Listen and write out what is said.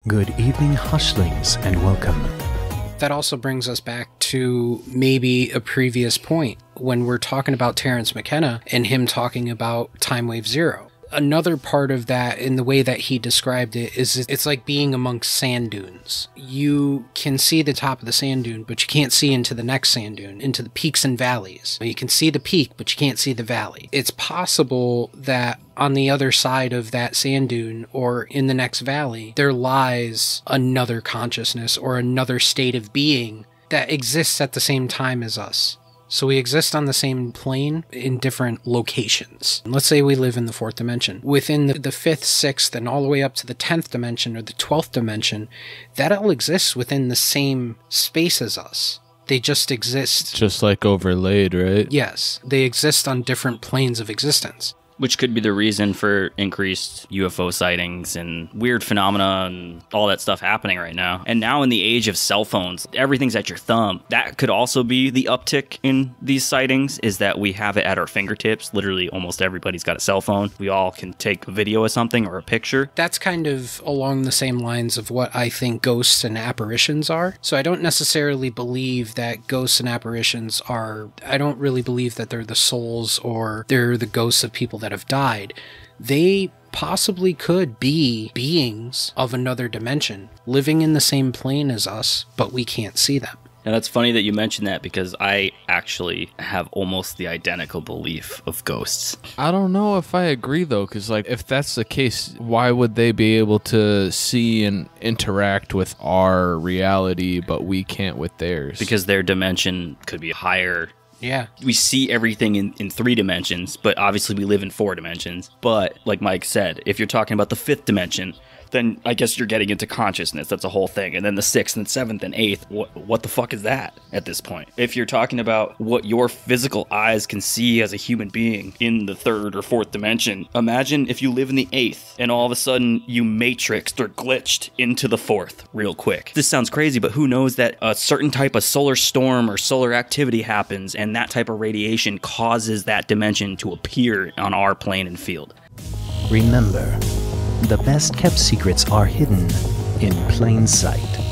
Good evening, Hushlings, and welcome. That also brings us back to maybe a previous point when we're talking about Terrence McKenna and him talking about Time Wave Zero. Another part of that, in the way that he described it, is it's like being amongst sand dunes. You can see the top of the sand dune, but you can't see into the next sand dune, into the peaks and valleys. You can see the peak, but you can't see the valley. It's possible that on the other side of that sand dune or in the next valley, there lies another consciousness or another state of being that exists at the same time as us. So we exist on the same plane in different locations. Let's say we live in the 4th dimension. Within the 5th, 6th, and all the way up to the 10th dimension or the 12th dimension, that all exists within the same space as us. They just exist. Just like overlaid, right? Yes. They exist on different planes of existence. Which could be the reason for increased UFO sightings and weird phenomena and all that stuff happening right now. And now in the age of cell phones, everything's at your thumb. That could also be the uptick in these sightings, is that we have it at our fingertips. Literally almost everybody's got a cell phone. We all can take a video of something or a picture. That's kind of along the same lines of what I think ghosts and apparitions are. So I don't necessarily believe that ghosts and apparitions are, I don't really believe that they're the souls or they're the ghosts of people that have died. They possibly could be beings of another dimension living in the same plane as us, but we can't see them. And that's funny that you mentioned that, because I actually have almost the identical belief of ghosts. I don't know if I agree, though, because like, if that's the case, why would they be able to see and interact with our reality, but we can't with theirs? Because their dimension could be higher. Yeah. We see everything in 3 dimensions, but obviously we live in 4 dimensions. But like Mike said, if you're talking about the 5th dimension, then I guess you're getting into consciousness. That's a whole thing. And then the 6th and 7th and 8th, what the fuck is that at this point? If you're talking about what your physical eyes can see as a human being in the 3rd or 4th dimension, imagine if you live in the 8th and all of a sudden you matrixed or glitched into the 4th real quick. This sounds crazy, but who knows that a certain type of solar storm or solar activity happens and that type of radiation causes that dimension to appear on our plane and field. Remember, the best kept secrets are hidden in plain sight.